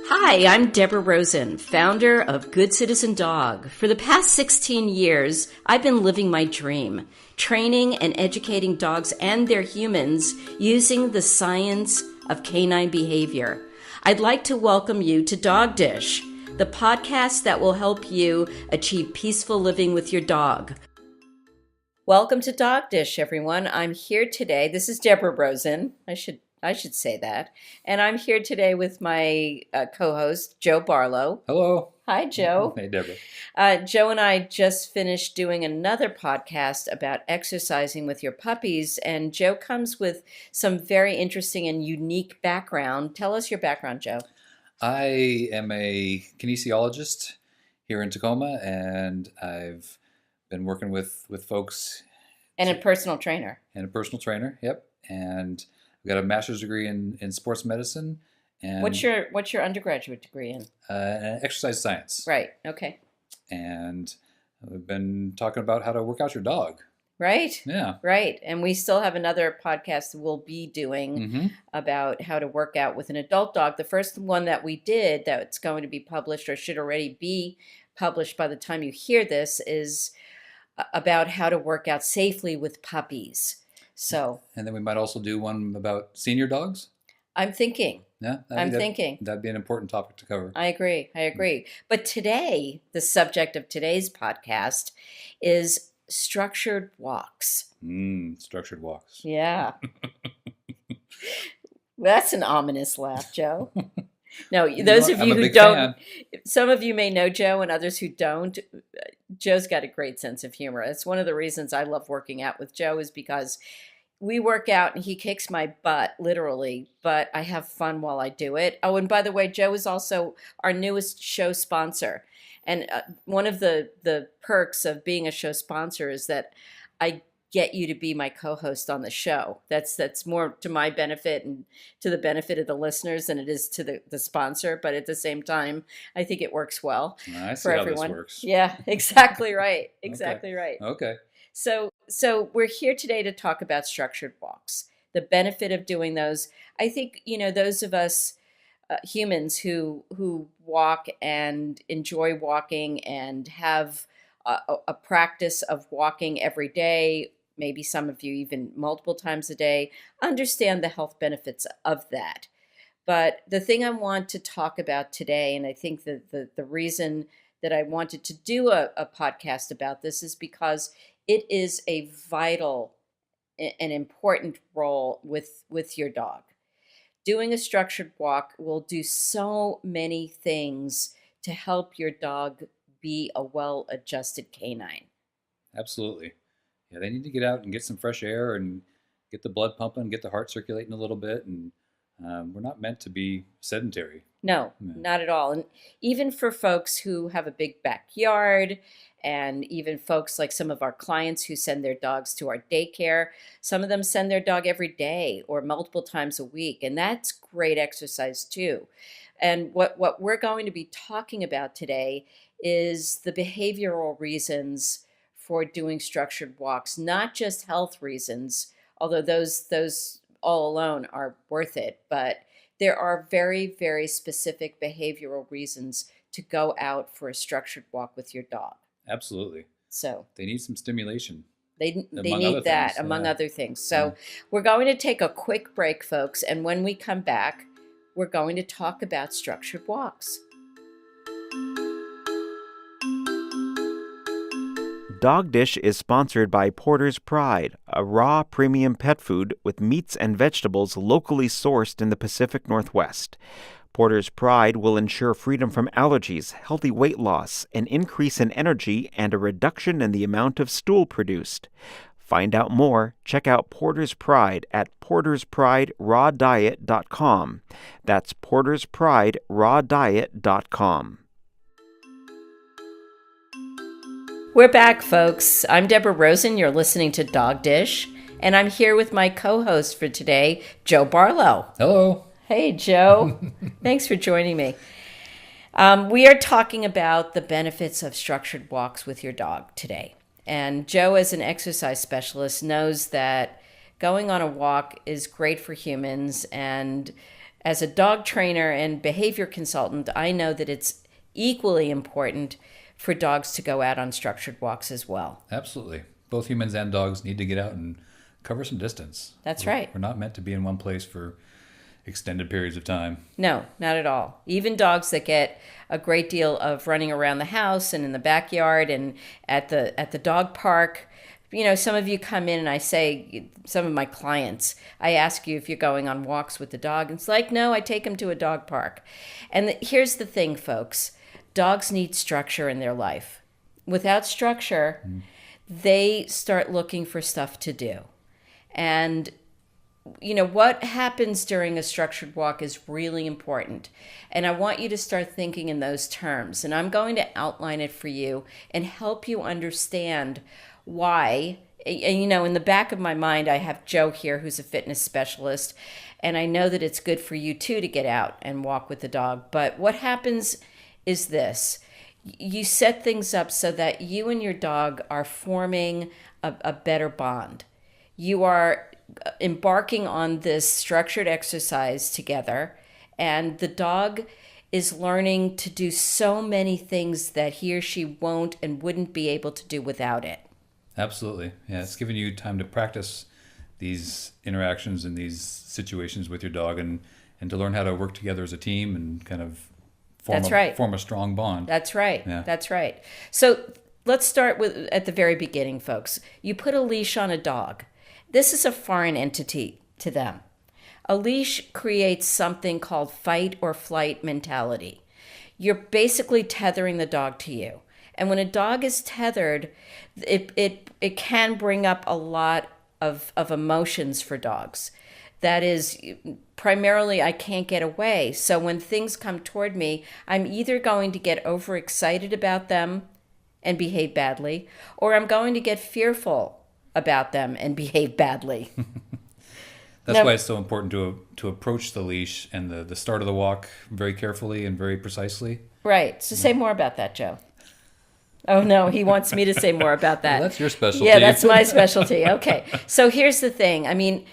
Hi, I'm Deborah Rosen, founder of Good Citizen Dog. For the past 16 years, I've been living my dream, training and educating dogs and their humans using the science of canine behavior. I'd like to welcome you to Dog Dish, the podcast that will help you achieve peaceful living with your dog. Welcome to Dog Dish, everyone. I'm here today. This is Deborah Rosen. I should say that. And I'm here today with my co-host, Joe Barlow. Hello. Hi, Joe. Hey, Deborah. Joe and I just finished doing another podcast about exercising with your puppies. And Joe comes with some very interesting and unique background. Tell us your background, Joe. I am a kinesiologist here in Tacoma, and I've been working with folks. And a personal trainer. And a personal trainer, yep. And I've got a master's degree in sports medicine. And What's your undergraduate degree in? Exercise science. Right, okay. And we've been talking about how to work out your dog. Right? Yeah. Right. And we still have another podcast we'll be doing about how to work out with an adult dog. The first one that we did that's going to be published or should already be published by the time you hear this is about how to work out safely with puppies. So, and then we might also do one about senior dogs. I'm thinking. Yeah, thinking. That'd be an important topic to cover. I agree. But today, the subject of today's podcast is structured walks. Structured walks. Yeah. That's an ominous laugh, Joe. No, those of you who don't, some of you may know Joe and others who don't. Joe's got a great sense of humor. It's one of the reasons I love working out with Joe is because we work out and he kicks my butt, literally, but I have fun while I do it. Oh, and by the way, Joe is also our newest show sponsor. And one of the perks of being a show sponsor is that I get you to be my co-host on the show. That's more to my benefit and to the benefit of the listeners than it is to the sponsor. But at the same time, I think it works well for everyone. This works. Yeah, exactly right. Exactly right. Okay. So we're here today to talk about structured walks, the benefit of doing those. I think, those of us humans who walk and enjoy walking and have a practice of walking every day, maybe some of you even multiple times a day, understand the health benefits of that. But the thing I want to talk about today, and I think that the reason that I wanted to do a podcast about this is because it is a vital and important role with your dog. Doing a structured walk will do so many things to help your dog be a well-adjusted canine. Absolutely. Yeah, they need to get out and get some fresh air and get the blood pumping, get the heart circulating a little bit. And we're not meant to be sedentary. No, not at all. And even for folks who have a big backyard, and even folks like some of our clients who send their dogs to our daycare, some of them send their dog every day or multiple times a week. And that's great exercise too. And what we're going to be talking about today is the behavioral reasons for doing structured walks, not just health reasons, although those all alone are worth it, but there are very, very specific behavioral reasons to go out for a structured walk with your dog. Absolutely. So they need some stimulation. They need that, among other things. So we're going to take a quick break, folks, and when we come back, we're going to talk about structured walks. Dog Dish is sponsored by Porter's Pride, a raw premium pet food with meats and vegetables locally sourced in the Pacific Northwest. Porter's Pride will ensure freedom from allergies, healthy weight loss, an increase in energy, and a reduction in the amount of stool produced. Find out more, check out Porter's Pride at porterspriderawdiet.com. That's porterspriderawdiet.com. We're back, folks. I'm Deborah Rosen. You're listening to Dog Dish, and I'm here with my co-host for today, Joe Barlow. Hello. Hey, Joe. Thanks for joining me. We are talking about the benefits of structured walks with your dog today. And Joe, as an exercise specialist, knows that going on a walk is great for humans and as a dog trainer and behavior consultant, I know that it's equally important for dogs to go out on structured walks as well. Absolutely. Both humans and dogs need to get out and cover some distance. That's right. We're not meant to be in one place for extended periods of time. No, not at all. Even dogs that get a great deal of running around the house and in the backyard and at the dog park. You know, some of you come in and I say, some of my clients, I ask you if you're going on walks with the dog. And it's like, no, I take them to a dog park. And here's the thing, folks. Dogs need structure in their life. Without structure, they start looking for stuff to do. And you know, what happens during a structured walk is really important. And I want you to start thinking in those terms. And I'm going to outline it for you and help you understand why. And, you know, in the back of my mind, I have Joe here, who's a fitness specialist. And I know that it's good for you, too, to get out and walk with the dog. But what happens is this. You set things up so that you and your dog are forming a better bond. You are embarking on this structured exercise together, and the dog is learning to do so many things that he or she won't and wouldn't be able to do without it. Absolutely. Yeah, it's giving you time to practice these interactions and these situations with your dog and to learn how to work together as a team and kind of form a strong bond. That's right. Yeah. That's right. So let's start with at the very beginning, folks. You put a leash on a dog. This is a foreign entity to them. A leash creates something called fight or flight mentality. You're basically tethering the dog to you. And when a dog is tethered, it can bring up a lot of emotions for dogs. That is, primarily, I can't get away. So when things come toward me, I'm either going to get overexcited about them and behave badly, or I'm going to get fearful about them and behave badly. That's why it's so important to approach the leash and the start of the walk very carefully and very precisely. Right. So say more about that, Joe. Oh, no, he wants me to say more about that. Well, that's your specialty. Yeah, that's my specialty. Okay. So here's the thing. I mean,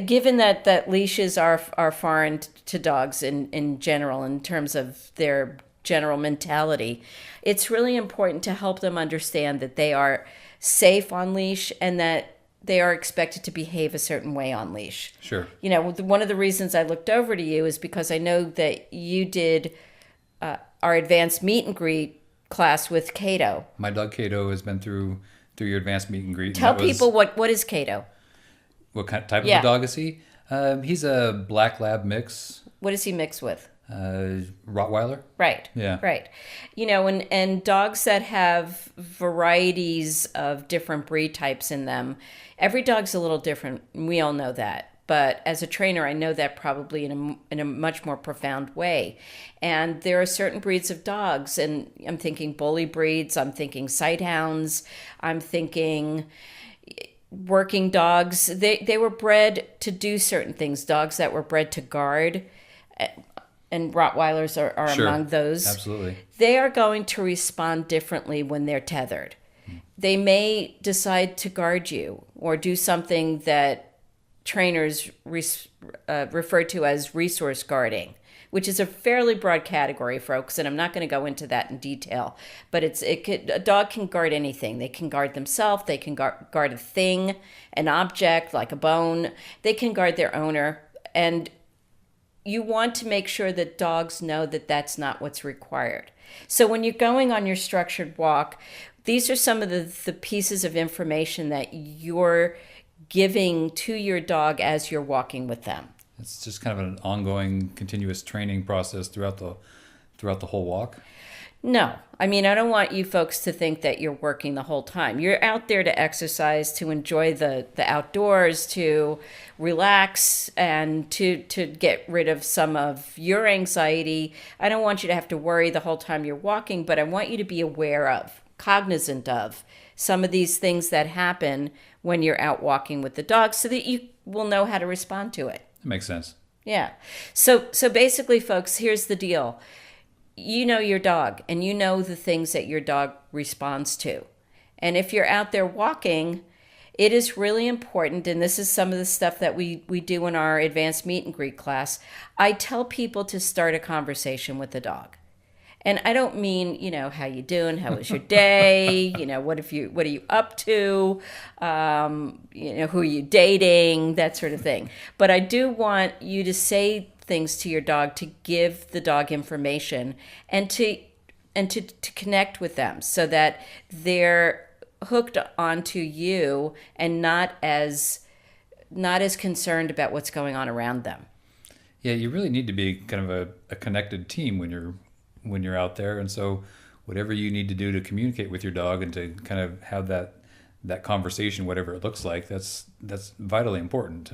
given that leashes are foreign to dogs in general, in terms of their general mentality, it's really important to help them understand that they are safe on leash and that they are expected to behave a certain way on leash. Sure. You know, one of the reasons I looked over to you is because I know that you did our advanced meet and greet class with Cato. My dog Cato has been through your advanced meet and greet. Tell people what is Cato? What kind of type of a dog is he? He's a black lab mix. What does he mix with? Rottweiler. Right. Yeah. Right. You know, and dogs that have varieties of different breed types in them, every dog's a little different. We all know that. But as a trainer, I know that probably in a much more profound way. And there are certain breeds of dogs, and I'm thinking bully breeds, I'm thinking sighthounds, I'm thinking working dogs. They were bred to do certain things, dogs that were bred to guard, and Rottweilers are Sure. among those. Absolutely. They are going to respond differently when they're tethered. They may decide to guard you or do something that trainers refer to as resource guarding, which is a fairly broad category, folks, and I'm not going to go into that in detail. But a dog can guard anything. They can guard themselves. They can guard a thing, an object like a bone. They can guard their owner. And you want to make sure that dogs know that that's not what's required. So when you're going on your structured walk, these are some of the pieces of information that you're giving to your dog as you're walking with them. It's just kind of an ongoing, continuous training process throughout the whole walk. No, I mean, I don't want you folks to think that you're working the whole time. You're out there to exercise, to enjoy the outdoors, to relax, and to get rid of some of your anxiety. I don't want you to have to worry the whole time you're walking, but I want you to be aware of, cognizant of some of these things that happen when you're out walking with the dog so that you will know how to respond to it. That makes sense. Yeah. So basically, folks, here's the deal. You know your dog, and you know the things that your dog responds to. And if you're out there walking, It is really important, and this is some of the stuff that we do in our advanced meet and greet class. I tell people to start a conversation with the dog. And I don't mean, how you doing? How was your day? What are you up to? Who are you dating? That sort of thing. But I do want you to say things to your dog to give the dog information and to connect with them so that they're hooked onto you and not as concerned about what's going on around them. Yeah, you really need to be kind of a connected team when you're out there, and so whatever you need to do to communicate with your dog and to kind of have that conversation, whatever it looks like, that's vitally important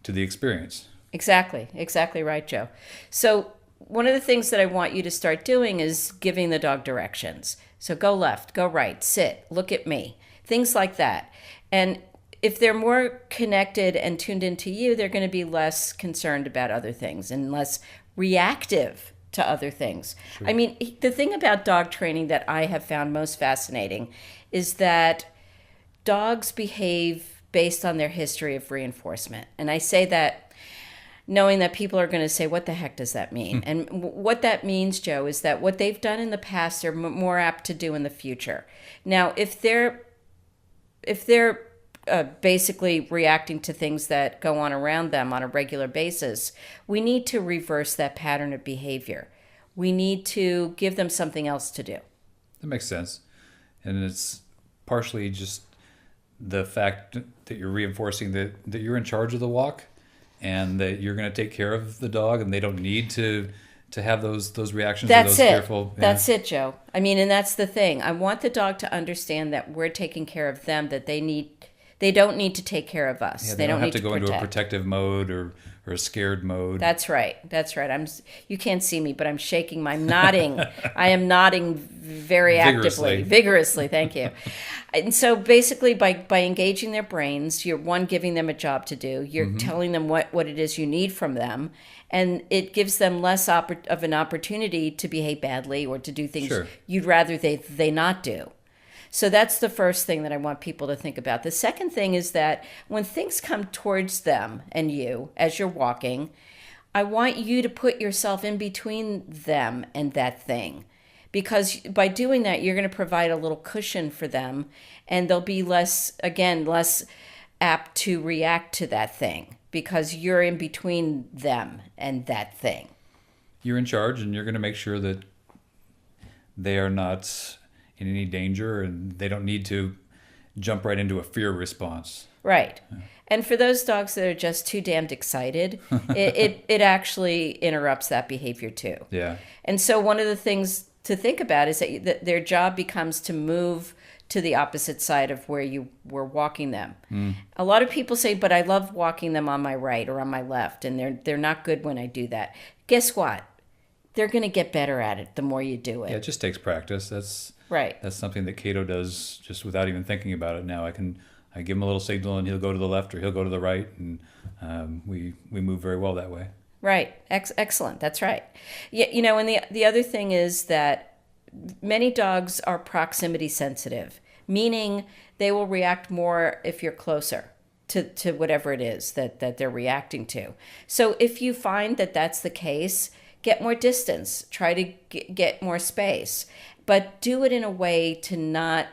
to the experience. Exactly right, Joe. So one of the things that I want you to start doing is giving the dog directions. So go left, go right, sit, look at me, things like that. And if they're more connected and tuned into you, they're going to be less concerned about other things and less reactive to other things. Sure. I mean, the thing about dog training that I have found most fascinating is that dogs behave based on their history of reinforcement. And I say that knowing that people are going to say, what the heck does that mean? And what that means, Joe, is that what they've done in the past, they're more apt to do in the future. Now, if they're basically reacting to things that go on around them on a regular basis, we need to reverse that pattern of behavior. We need to give them something else to do. That makes sense. And it's partially just the fact that you're reinforcing that you're in charge of the walk and that you're going to take care of the dog, and they don't need to have those reactions. That's or those it. Fearful. Yeah. That's it, Joe. I mean, and that's the thing. I want the dog to understand that we're taking care of them, that they don't need to take care of us. Yeah, they don't have need to go protect. into a protective mode or a scared mode. That's right. You can't see me, but I'm shaking. I'm nodding. I am nodding very actively, vigorously. Thank you. And so basically, by engaging their brains, you're giving them a job to do. You're telling them what it is you need from them, and it gives them less of an opportunity to behave badly or to do things you'd rather they not do. So that's the first thing that I want people to think about. The second thing is that when things come towards them and you, as you're walking, I want you to put yourself in between them and that thing. Because by doing that, you're going to provide a little cushion for them, and they'll be less apt to react to that thing because you're in between them and that thing. You're in charge, and you're going to make sure that they are not in any danger, and they don't need to jump right into a fear response. Right. Yeah. And for those dogs that are just too damned excited, it actually interrupts that behavior too. Yeah. And so one of the things to think about is that their job becomes to move to the opposite side of where you were walking them. A lot of people say, but I love walking them on my right or on my left, and they're not good when I do that. Guess what? They're going to get better at it the more you do it. Yeah, it just takes practice. That's right. That's something that Cato does just without even thinking about it now. I give him a little signal, and he'll go to the left or he'll go to the right, and we move very well that way. Right. Excellent. That's right. Yeah, and the other thing is that many dogs are proximity sensitive, meaning they will react more if you're closer to whatever it is that they're reacting to. So if you find that that's the case, get more distance, try to get more space, but do it in a way to not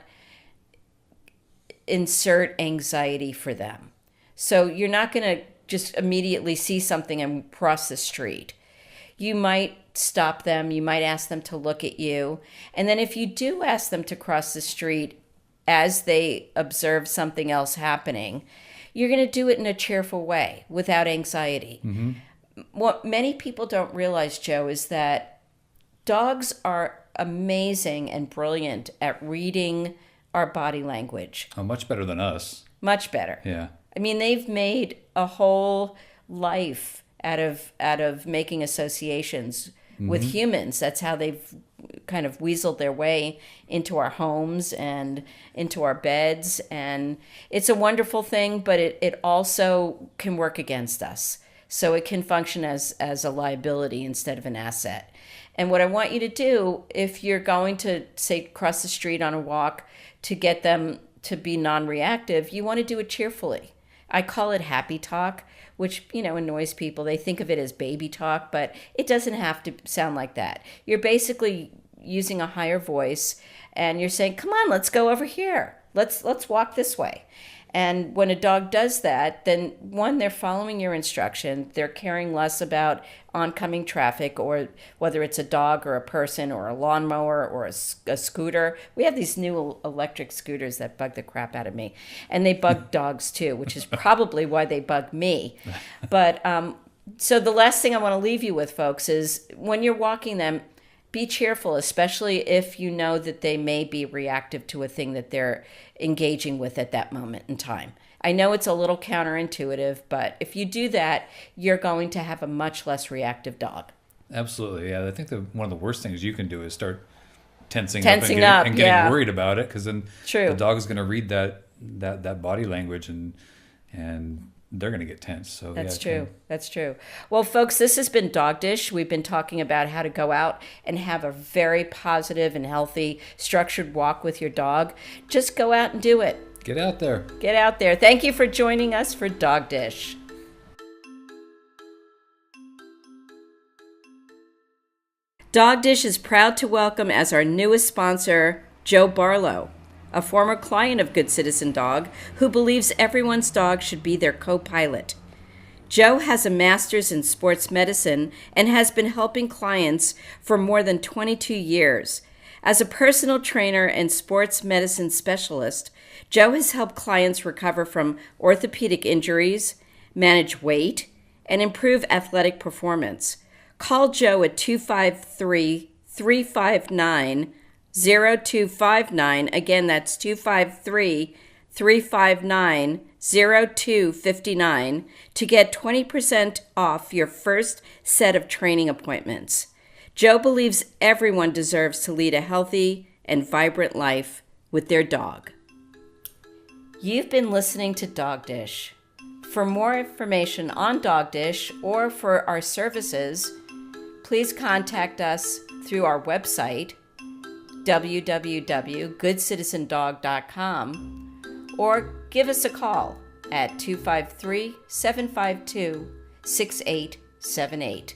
insert anxiety for them. So you're not going to just immediately see something and cross the street. You might stop them, you might ask them to look at you, and then if you do ask them to cross the street as they observe something else happening, you're going to do it in a cheerful way without anxiety. Mm-hmm. What many people don't realize, Joe, is that dogs are amazing and brilliant at reading our body language. Oh, much better than us. Much better. Yeah. I mean, they've made a whole life out of making associations with humans. That's how they've kind of weaseled their way into our homes and into our beds. And it's a wonderful thing, but it also can work against us. So it can function as a liability instead of an asset. And what I want you to do, if you're going to, say, cross the street on a walk to get them to be non-reactive, you want to do it cheerfully. I call it happy talk, which, annoys people. They think of it as baby talk, but it doesn't have to sound like that. You're basically using a higher voice and you're saying, come on, let's go over here. Let's walk this way. And when a dog does that, then one, they're following your instruction. They're caring less about oncoming traffic, or whether it's a dog or a person or a lawnmower or a scooter. We have these new electric scooters that bug the crap out of me. And they bug dogs too, which is probably why they bug me. But so the last thing I want to leave you with, folks, is when you're walking them, be cheerful, especially if you know that they may be reactive to a thing that they're engaging with at that moment in time. I know it's a little counterintuitive, but if you do that, you're going to have a much less reactive dog. Absolutely, yeah. I think one of the worst things you can do is start tensing up and getting worried about it, because then True. The dog is going to read that body language and they're going to get tense. So That's true. That's true. Well, folks, this has been Dog Dish. We've been talking about how to go out and have a very positive and healthy, structured walk with your dog. Just go out and do it. Get out there. Get out there. Thank you for joining us for Dog Dish. Dog Dish is proud to welcome as our newest sponsor, Joe Barlow, a former client of Good Citizen Dog who believes everyone's dog should be their co-pilot. Joe has a master's in sports medicine and has been helping clients for more than 22 years. As a personal trainer and sports medicine specialist, Joe has helped clients recover from orthopedic injuries, manage weight, and improve athletic performance. Call Joe at 253-359-0259. Again, that's 253-359-0259 to get 20% off your first set of training appointments. Joe believes everyone deserves to lead a healthy and vibrant life with their dog. You've been listening to Dog Dish. For more information on Dog Dish or for our services, please contact us through our website, www.goodcitizendog.com, or give us a call at 253-752-6878.